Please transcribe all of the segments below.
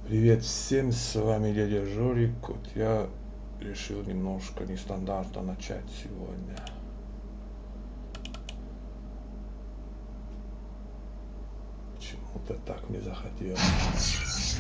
Привет всем, с вами дядя Жорик. Вот я решил немножко нестандартно начать сегодня. Почему-то так мне захотелось.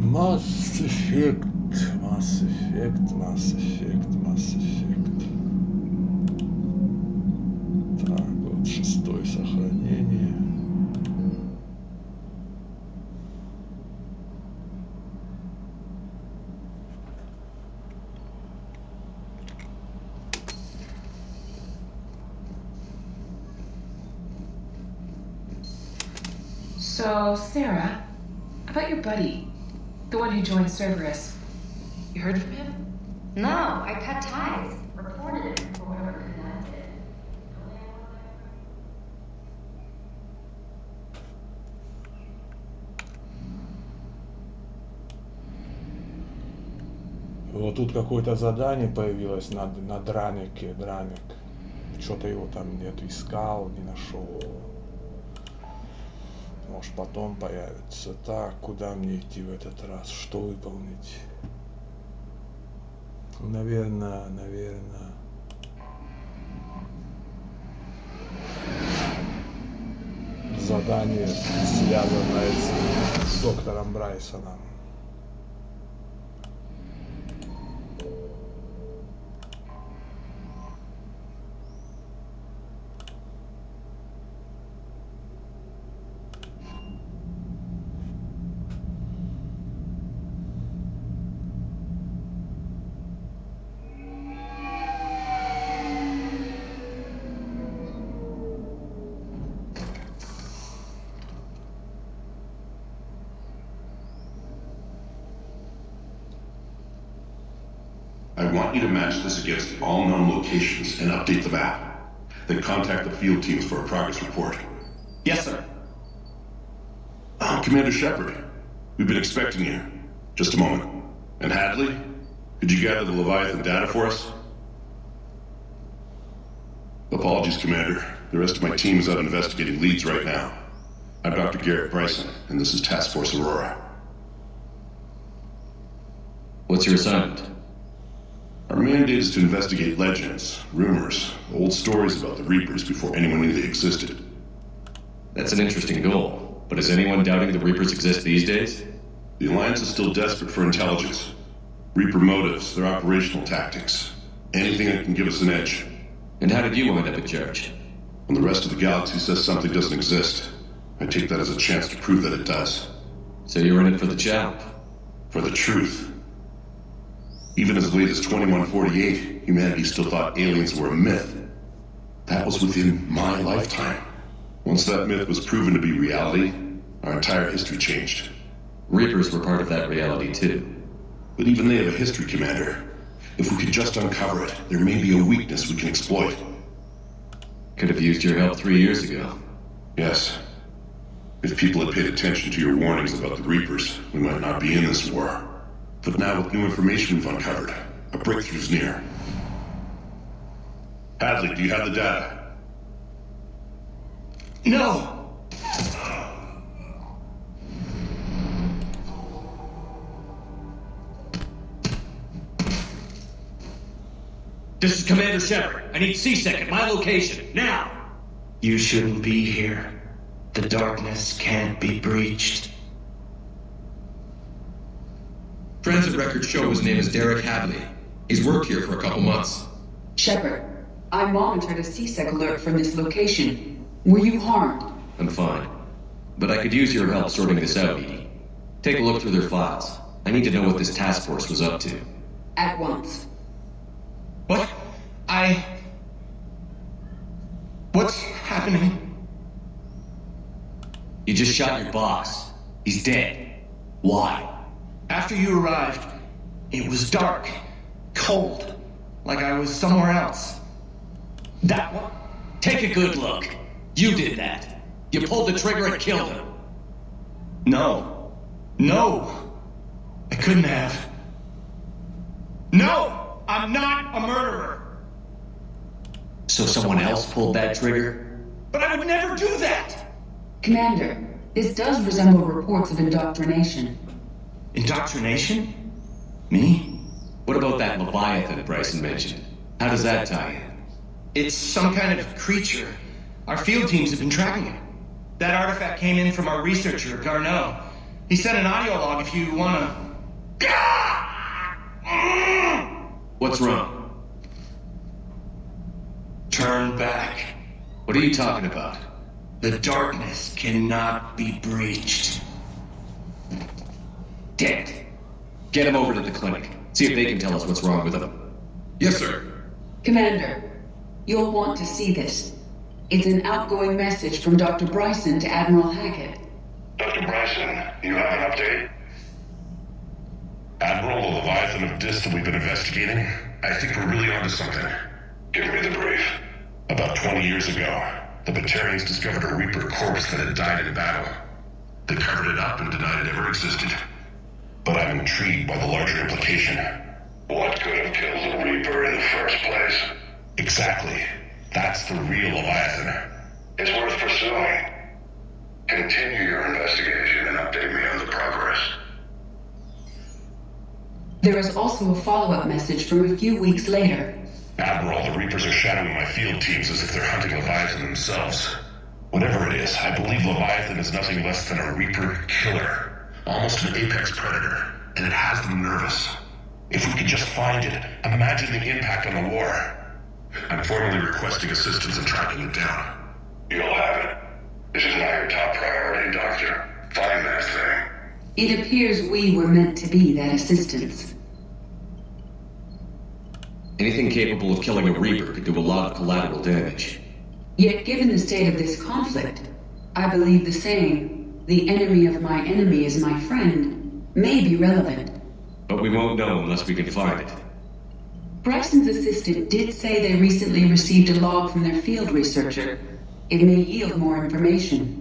Масс Эффект, Масс Эффект, Масс Эффект, Масс Эффект. Так, вот шестое сохранение. So, Sarah, about your buddy, the one who joined Cerberus. You heard from him? No, I cut ties. Reported him for whatever connected. Вот тут какое-то задание появилось на дранике, драник. Что-то его там нет, искал, не нашел. Может потом появится. Так, куда мне идти в этот раз? Что выполнить? Наверное. Задание, связанное с доктором Брайсоном. I want you to match this against all known locations and update the map. Then contact the field teams for a progress report. Yes, sir. Commander Shepard, we've been expecting you. Just a moment. And Hadley, could you gather the Leviathan data for us? Apologies, Commander. The rest of my team is out investigating leads right now. I'm Dr. Garrett Bryson, and this is Task Force Aurora. What's your assignment? Our mandate is to investigate legends, rumors, old stories about the Reapers before anyone knew they existed. That's an interesting goal, but is anyone doubting the Reapers exist these days? The Alliance is still desperate for intelligence. Reaper motives, their operational tactics. Anything that can give us an edge. And how did you wind up in charge? When the rest of the galaxy says something doesn't exist, I take that as a chance to prove that it does. So you're in it for the challenge? For the truth. Even as late as 2148, humanity still thought aliens were a myth. That was within my lifetime. Once that myth was proven to be reality, our entire history changed. Reapers were part of that reality too. But even they have a history, Commander. If we could just uncover it, there may be a weakness we can exploit. Could have used your help 3 years ago. Yes. If people had paid attention to your warnings about the Reapers, we might not be in this war. But now with new information we've uncovered, a breakthrough's near. Hadley, do you have the data? No! This is Commander Shepard. I need C-Sec at my location, now! You shouldn't be here. The darkness can't be breached. Transit records show his name is Derek Hadley. He's worked here for a couple months. Shepard, I monitored a C-Sec alert from this location. Were you harmed? I'm fine. But I could use your help sorting this out, Edie. Take a look through their files. I need to know what this task force was up to. At once. What? What's happening? You just shot your boss. He's dead. Why? After you arrived, it was dark, cold, like I was somewhere else. That one? Take a good look. You did that. You pulled the trigger and killed him. No. No. I couldn't have. No! I'm not a murderer! So someone else pulled that trigger? But I would never do that! Commander, this does resemble reports of indoctrination. Indoctrination? Me? What about that Leviathan Bryson mentioned? How does that tie in? It's some kind of creature. Our field teams have been tracking it. That artifact came in from our researcher, Garneau. He sent an audio log if you wanna... What's wrong? Turn back. What are you talking about? The darkness cannot be breached. Dead. Get him over to the clinic. See if they can tell us what's wrong with him. Yes, sir. Commander, you'll want to see this. It's an outgoing message from Dr. Bryson to Admiral Hackett. Dr. Bryson, you have an update? Admiral, the Leviathan of Dis that we've been investigating, I think we're really onto something. Give me the brief. About 20 years ago, the Batarians discovered a Reaper corpse that had died in battle. They covered it up and denied it ever existed. But I'm intrigued by the larger implication. What could have killed the Reaper in the first place? Exactly. That's the real Leviathan. It's worth pursuing. Continue your investigation and update me on the progress. There is also a follow-up message from a few weeks later. Admiral, the Reapers are shadowing my field teams as if they're hunting Leviathan themselves. Whatever it is, I believe Leviathan is nothing less than a Reaper killer. Almost an apex predator, and it has them nervous. If we could just find it, imagine the impact on the war. I'm formally requesting assistance in tracking it down. You'll have it. This is now your top priority, Doctor. Find that thing. It appears we were meant to be that assistance. Anything capable of killing a Reaper could do a lot of collateral damage. Yet given the state of this conflict, I believe the saying, "The enemy of my enemy is my friend," may be relevant. But we won't know unless we can find it. Bryson's assistant did say they recently received a log from their field researcher. It may yield more information.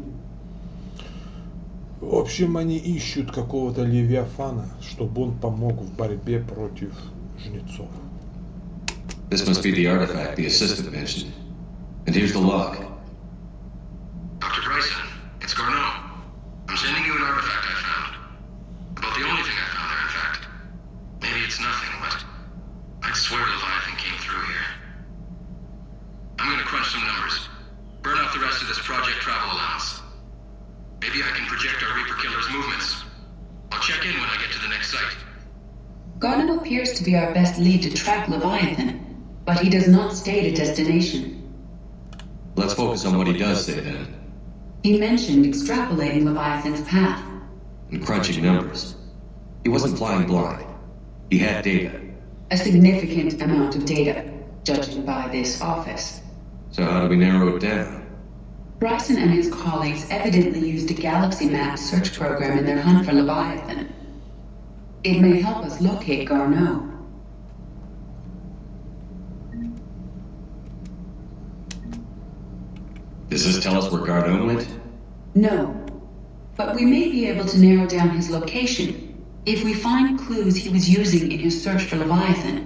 В общем, они ищут какого-то Левиафана, чтобы он помог в борьбе против жнецов. This must be the artifact the assistant mentioned. And here's the log. Dr. Bryson, it's Garneau. I'm sending you an artifact I found. About the only thing I found there, in fact. Maybe it's nothing, but I'd swear Leviathan came through here. I'm gonna crunch some numbers. Burn off the rest of this project travel allowance. Maybe I can project our Reaper killer's movements. I'll check in when I get to the next site. Garneau appears to be our best lead to track Leviathan, but he does not state a destination. Let's focus on what he does say then. He mentioned extrapolating Leviathan's path. And crunching numbers. He wasn't flying blind. He had data. A significant amount of data, judging by this office. So how do we narrow it down? Bryson and his colleagues evidently used a galaxy map search program in their hunt for Leviathan. It may help us locate Garneau. Does this tell us where Garneau went? No, but we may be able to narrow down his location if we find clues he was using in his search for Leviathan.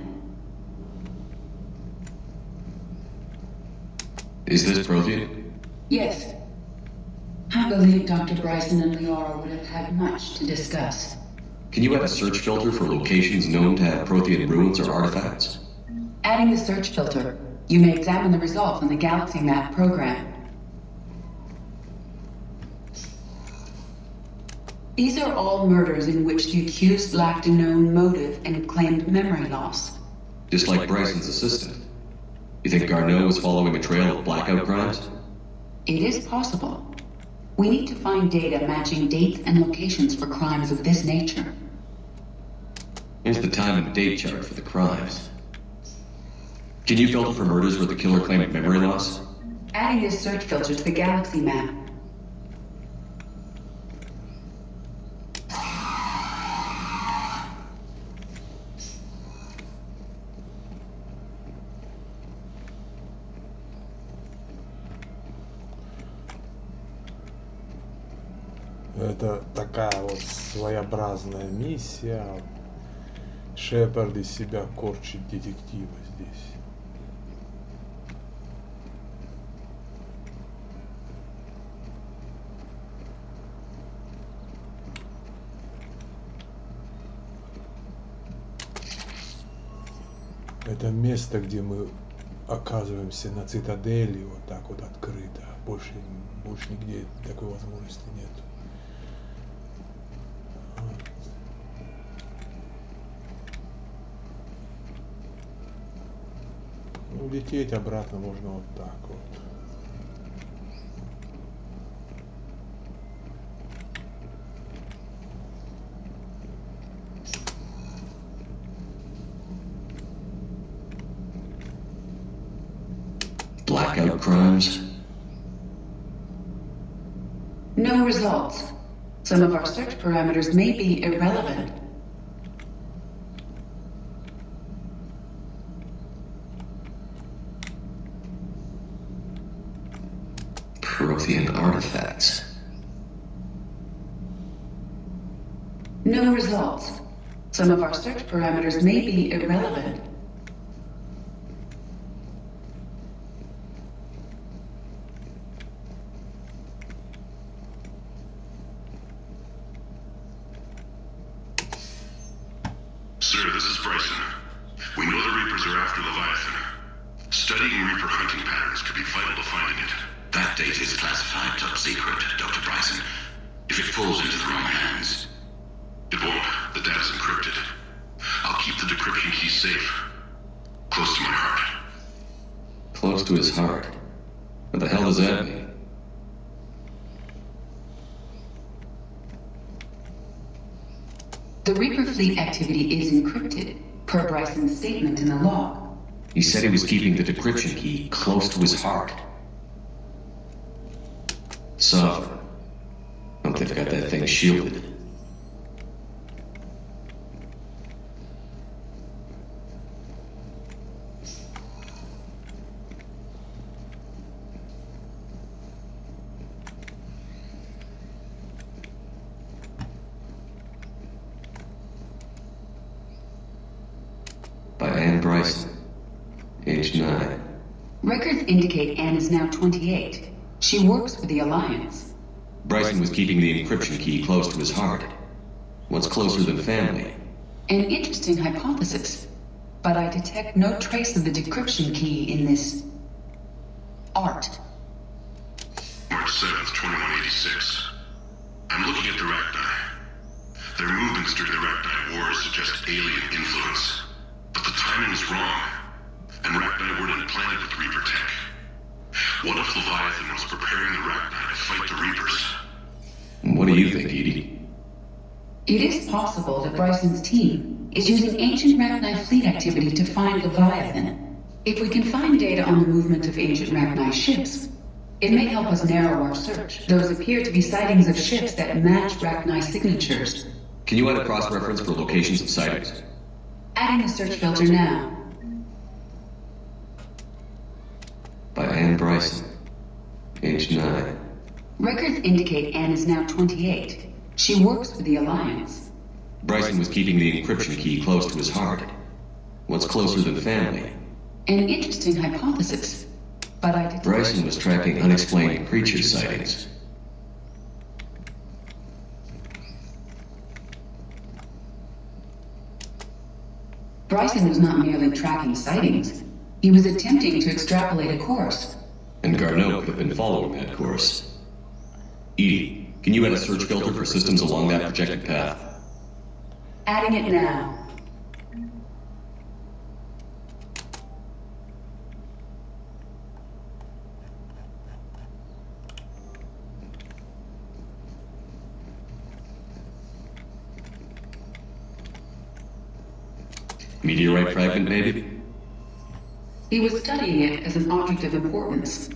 Is this Prothean? Yes. I believe Dr. Bryson and Leora would have had much to discuss. Can you add a search filter for locations known to have Prothean ruins or artifacts? Adding the search filter, you may examine the results in the galaxy map program. These are all murders in which the accused lacked a known motive and claimed memory loss. Just like Bryson's assistant. You think Garneau was following a trail of blackout crimes? It is possible. We need to find data matching dates and locations for crimes of this nature. Here's the time and date chart for the crimes. Can you filter for murders where the killer claimed memory loss? Adding this search filter to the galaxy map. Это такая вот своеобразная миссия. Шепард из себя корчит детектива здесь. Это место, где мы оказываемся на Цитадели, вот так вот открыто. Больше нигде такой возможности нет. Улететь обратно можно вот так вот. Blackout crimes? No results. Some of our search parameters may be irrelevant. Prothean artifacts. No results. Some of our search parameters may be irrelevant. Sir, this is Bryson. We know the Reapers are after Leviathan. Studying Reaper hunting patterns could be vital to finding it. That data is classified top secret, Dr. Bryson. If it falls into the wrong hands, It won't. The data's encrypted. I'll keep the decryption key safe. Close to my heart. Close to his heart. What the hell does that mean? The Reaper fleet activity is encrypted, per Bryson's statement in the log. He said he was keeping the decryption key close to his heart. So, I don't think I got that thing shielded. Bryson, age 9. Records indicate Anne is now 28. She works for the Alliance. Bryson was keeping the encryption key close to his heart. What's closer than family? An interesting hypothesis, but I detect no trace of the decryption key in this art. March 7th, 2186. I'm looking at the Rachni. Their movements during the Rachni Wars suggest alien influence. But the timing is wrong, and Rachni weren't implanted with Reaper tech. What if Leviathan was preparing the Rachni to fight the Reapers? What do you think, Edie? It is possible that Bryson's team is using ancient Rachni fleet activity to find Leviathan. If we can find data on the movement of ancient Rachni ships, it may help us narrow our search. Those appear to be sightings of ships that match Rachni signatures. Can you add a cross-reference for locations of sightings? Adding a search filter now. By Anne Bryson, age 9. Records indicate Anne is now 28. She works for the Alliance. Bryson was keeping the encryption key close to his heart. What's closer than family? An interesting hypothesis, but I detect... Bryson was tracking unexplained creature sightings. Bryson was not merely tracking sightings. He was attempting to extrapolate a course. And Garneau could have been following that course. Edie, can you add a search filter for systems along that projected path? Adding it now. Meteorite fragment, maybe? He was studying it as an object of importance.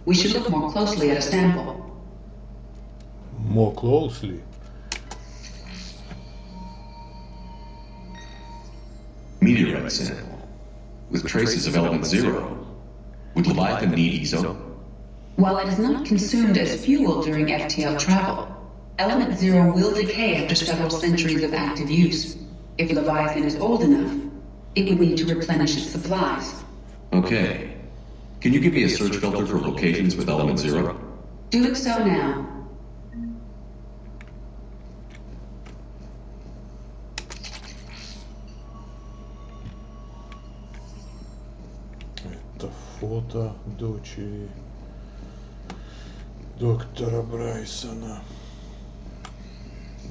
We should look more closely at a sample. More closely? Meteorite sample. With traces of element 0. Would Leviathan need ESO? While it is not consumed as fuel during FTL travel, Element 0 will decay after several centuries of active use. If Leviathan is old enough, it would need to replenish its supplies. Okay. Can you give me a search filter for locations with element 0? Doing so now. Это фото дочери доктора Брайсона.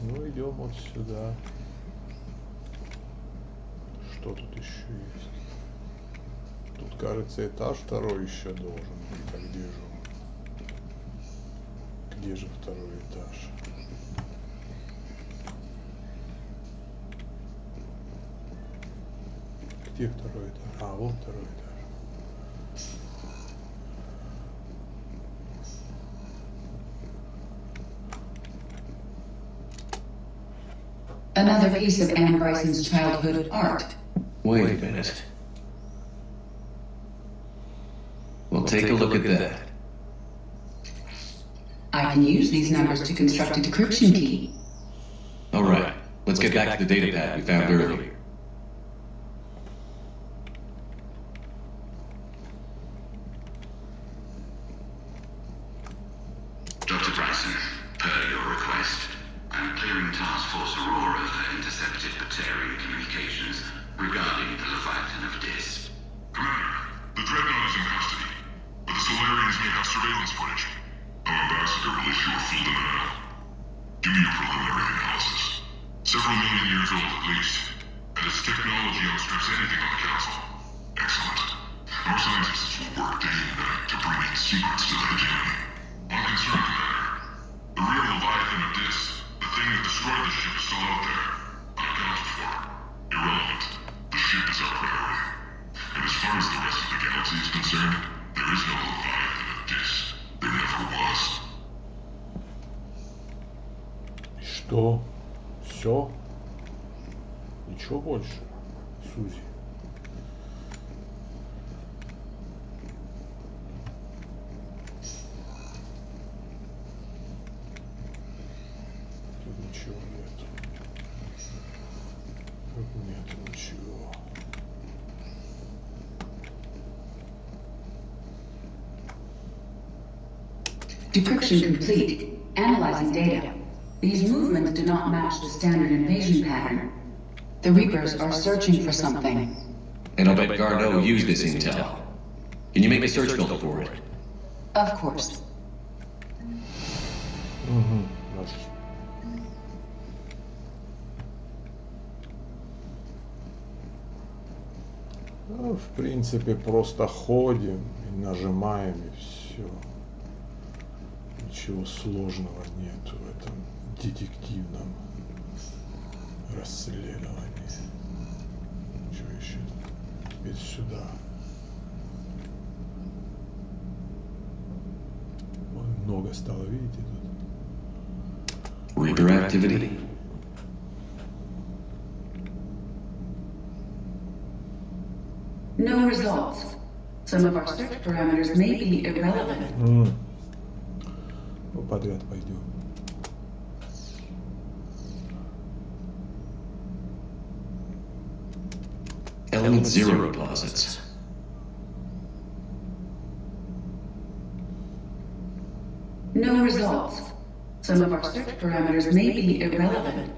Ну, идем вот сюда. Что тут еще есть? Тут, кажется, этаж второй еще должен быть. А где же он? Где же второй этаж? Где второй этаж? А, вот второй этаж. Another piece of Anne Bryson's childhood art. Wait a minute. Well, take a look at that. I can use these numbers to construct a decryption key. All right, let's get back to the data pad we found earlier. Dr. Bryson, per your request, I'm clearing Task Force Aurora for intercepted Batarian communications regarding the Leviathan of Dis. Commander, the Dreadnought is in custody, but the Solarians may have surveillance footage. Our ambassador will issue a full denial. Do your preliminary analysis. Several million years old at least, and its technology outstrips anything on the Council. Excellent. Our scientists will work day and night to bring its secrets to the hegemony. I'm concerned, Commander. The real Leviathan of Dis, the thing that destroyed the ship, is still out there. Unaccounted for. Irrelevant. The ship is our priority. And as far as the rest of the galaxy is concerned, there is no Leviathan of Dis. There never was. Что? Все? Ничего больше, Сузи. Тут ничего нет. Тут нет ничего. Decryption complete. Analyzing data. These movements do not match the standard invasion pattern. The Reapers are searching for something. And I'll bet Garneau used this intel. Can you make a search filter for it? Of course. Ну, в принципе, просто ходим и нажимаем, и все. Ничего сложного нет в этом детективном расследовании. Что еще? Теперь сюда. Ой, много стало, видите, тут. Reaper activity? No results. Some of our search parameters may be irrelevant. Ну, подряд пойдем. Element 0 deposits. No results. Some of our search parameters may be irrelevant.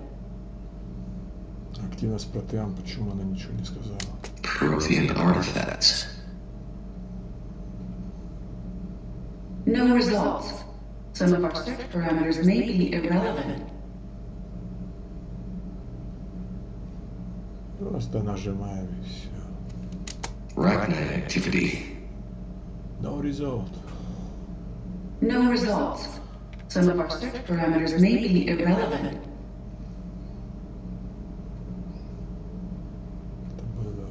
Активность протеан, почему она ничего не сказала? Prothean artifacts. No results. Some of our search parameters may be irrelevant. Просто нажимаем и все. Arachnid activity. No result. No results. Some of our search parameters may be irrelevant. Это было.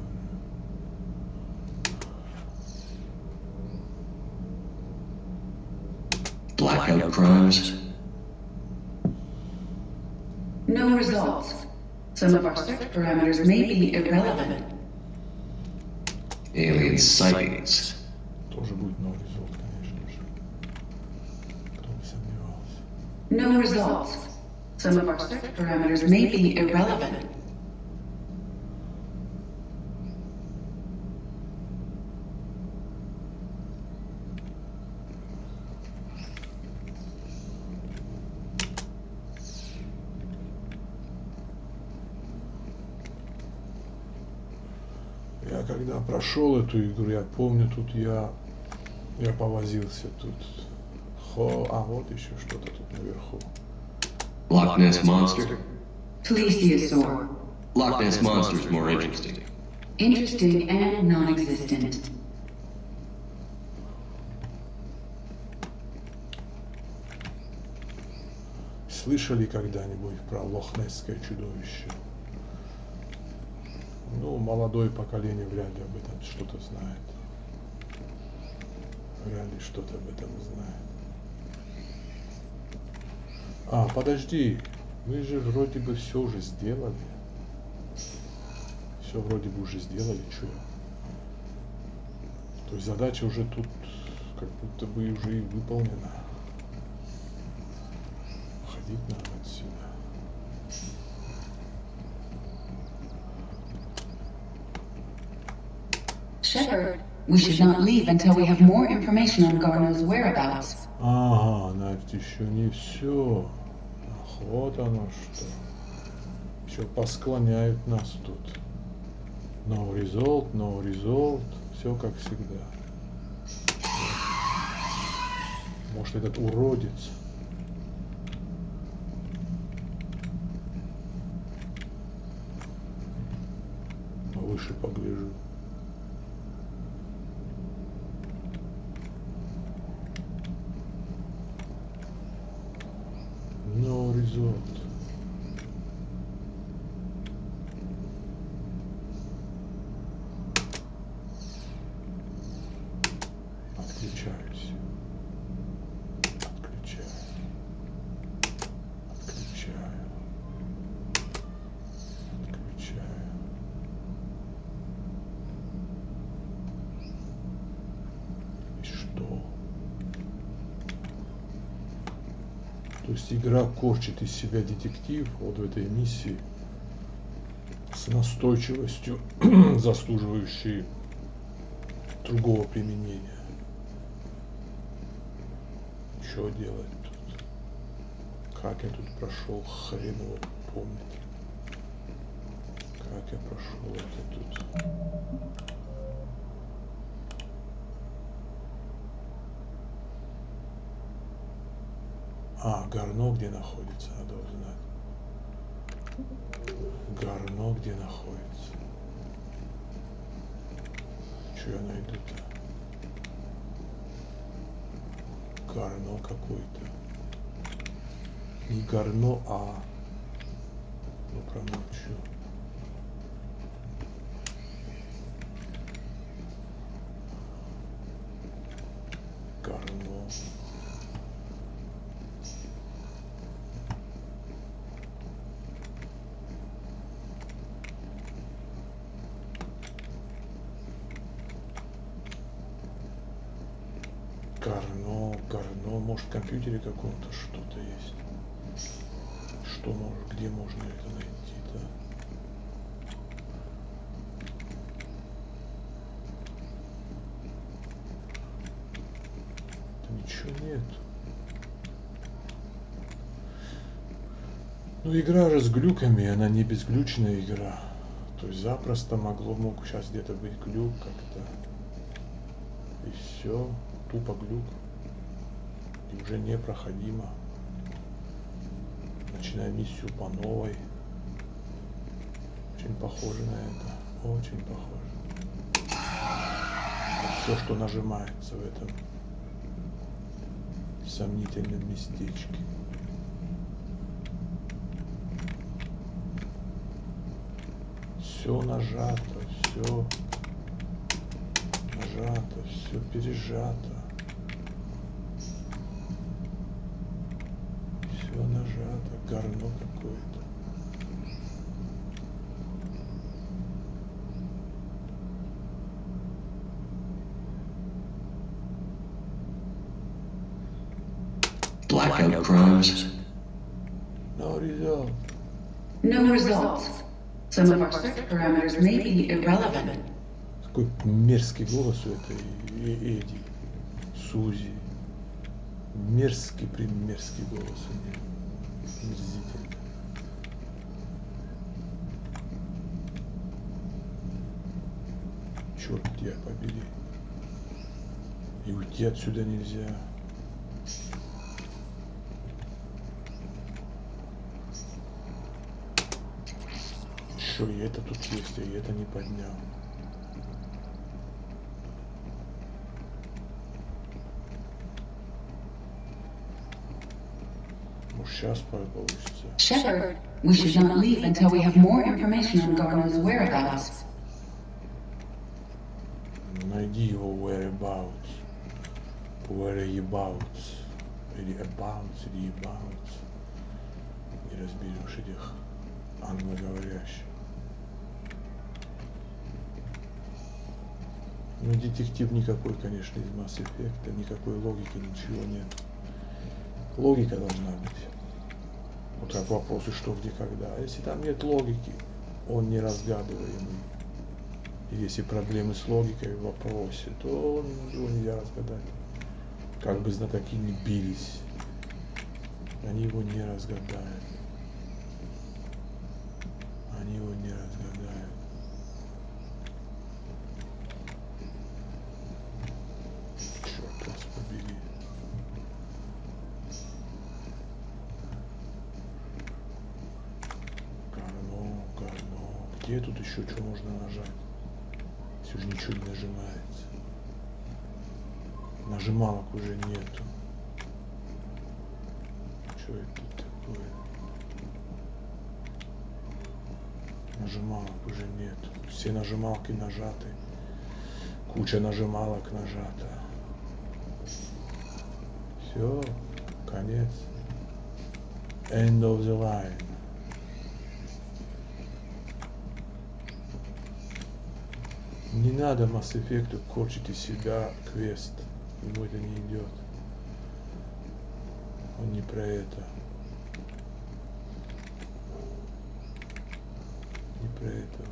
Blackout crimes. No results. Some of our search parameters may be irrelevant. Alien sightings. Тоже будет no result, конечно же. Кто бы сомневался. No results. Some of our search parameters may be irrelevant. Я когда прошел эту игру, я помню, тут я повозился тут. Вот еще что-то тут наверху. Loch Ness Monster? Plesiosaur. Loch Ness Monster is more interesting. Interesting and non-existent. Слышали когда-нибудь про лохнесское чудовище? Ну, молодое поколение вряд ли об этом что-то знает. Вряд ли что-то об этом знает. Подожди, мы же вроде бы все уже сделали. Все вроде бы уже сделали, что? То есть задача уже тут как будто бы уже и выполнена. Уходить надо отсюда. Shepard, we should not leave until we have more information on Garno's whereabouts. Ага, значит, еще не все. Ах, вот оно что. Еще посклоняют нас тут. No result, no result. Все как всегда. Может, этот уродец. Выше погляжу. No result. Отключаюсь. Отключаю. Отключаю. Отключаю. И что? То есть игра корчит из себя детектив вот в этой миссии с настойчивостью, заслуживающей другого применения. Что делать тут? Как я тут прошел, хрен его помнит. Как я прошел это тут? Гарно где находится, надо узнать. Гарно где находится. Что я найду-то? Гарно какой-то. Не Гарно, ну промолчу. Гарно. Гарно, может в компьютере каком-то что-то есть. Что может, где можно это найти-то? Да ничего нет. Ну игра же с глюками, она не безглючная игра. То есть запросто мог сейчас где-то быть глюк как-то. И все. Тупо глюк. И уже непроходимо. Начинаем миссию по новой. Очень похоже на это. Очень похоже. Все, что нажимается в этом сомнительном местечке. Все нажато, все нажато, все пережато. Все нажато, горно какое-то. Blackout crimes. No, No result. No results. Some of our search parameters may be irrelevant. Какой мерзкий голос у этой Эдди, Сузи. Мерзкий голос у нее. Мерзительно. Черт тебя побери. И уйти отсюда нельзя. Еще и это тут есть, и это не поднял. Может, сейчас получится. Shepard, we should not leave until we have more information on Garner's whereabouts. Найди его whereabouts. Whereabouts. Или abouts, или abouts. Не разберешь этих англоговорящих. Ну, детектив никакой, конечно, из Масс Эффекта. Никакой логики, ничего нет. Логика должна быть. Вот как вопросы, что, где, когда. А если там нет логики, он не разгадываемый. И если проблемы с логикой в вопросе, то его нельзя разгадать. Как бы знатоки не бились, они его не разгадают. Они его не разгадают. Черт вас побери. Гарно. Где тут еще что можно нажать? Все же ничего не нажимается. Нажималок уже нету. Что это такое? Нажималок уже нет. Все нажималки нажаты. Куча нажималок нажата. Все, конец. End of the line. Не надо Масс Эффекту корчить из себя квест. Ему это не идет. Он не про это. Не про это.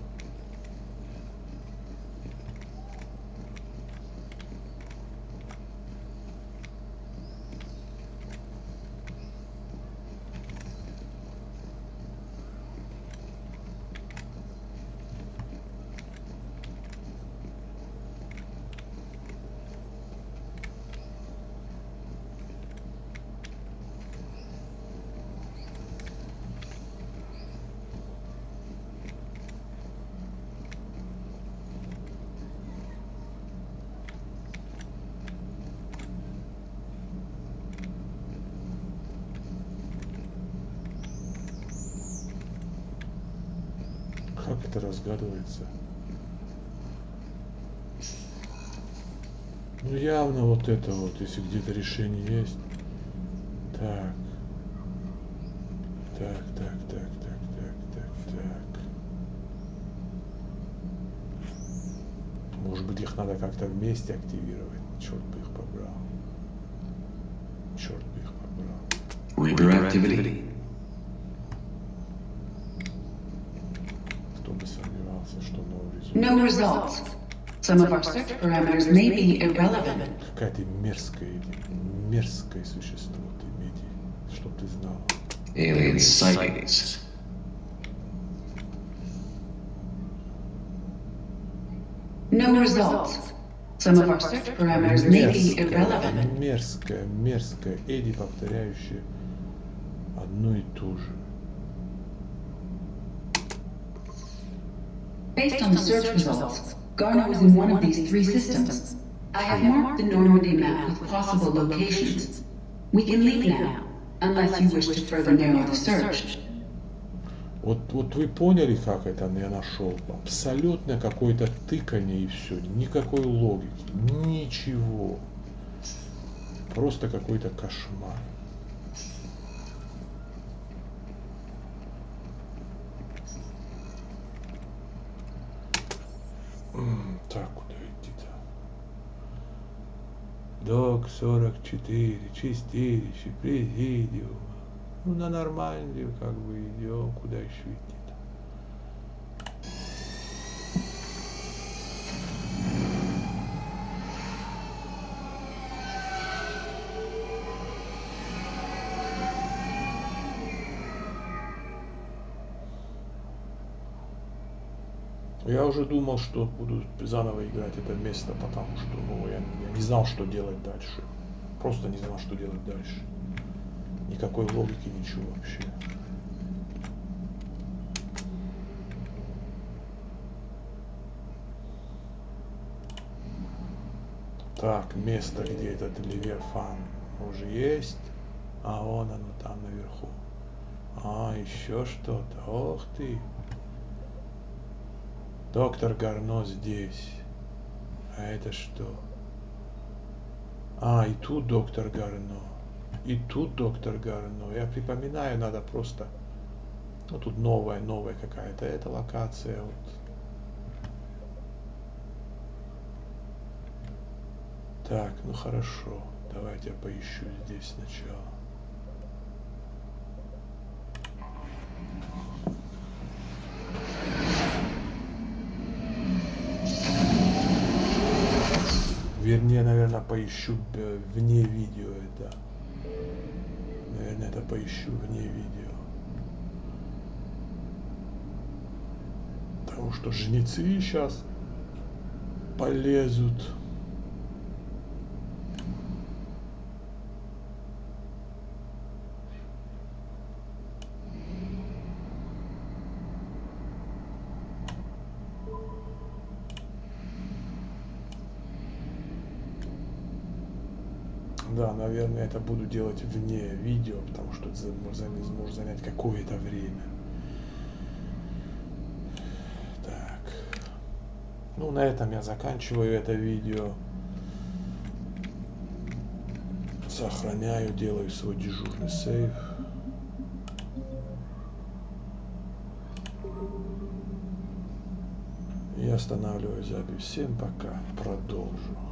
Как это разгадывается? Ну явно вот это вот, если где-то решение есть. Так. Так. Может быть, их надо как-то вместе активировать. Черт бы их побрал. Черт бы их побрал. Reader activity. Кто бы сомневался, что новый результат. No results. Some of our search parameters may be irrelevant. Какая ты мерзкое существо ты, Меди, чтоб ты знал. Alien sightings. No results. Some of our search parameters may be irrelevant. Мерзкая Эдди, повторяющая одну и ту же. Based on the search results, Garner was in one of these three systems. I have marked the Normandy map with possible locations. We can leave now, unless you wish to further narrow the search. Вот вы поняли, как это я нашел? Абсолютно какое-то тыканье и все. Никакой логики. Ничего. Просто какой-то кошмар. Так, куда идти-то? Док 44, чистилище, президиум. Ну, на нормальную как бы идем, куда еще идти-то. Я уже думал, что буду заново играть это место, потому что ну, я не знал, что делать дальше. Просто не знал, что делать дальше. Никакой логики, ничего вообще. Так, место, где этот Левиафан уже есть. А вон оно там наверху. А, еще что-то. Ох ты. Доктор Гарно здесь. А это что? А, и тут доктор Гарно. И тут доктор Гарно. Я припоминаю, надо просто... Ну, тут новая какая-то. Это локация. Вот. Так, ну хорошо. Давайте я поищу здесь сначала. Вернее, наверное, поищу вне видео это. Наверное, это поищу вне видео. Потому что жнецы сейчас полезут. Да, наверное, это буду делать вне видео, потому что это может занять какое-то время. Так. Ну, на этом я заканчиваю это видео. Сохраняю, делаю свой дежурный сейв. И останавливаю запись. Всем пока. Продолжу.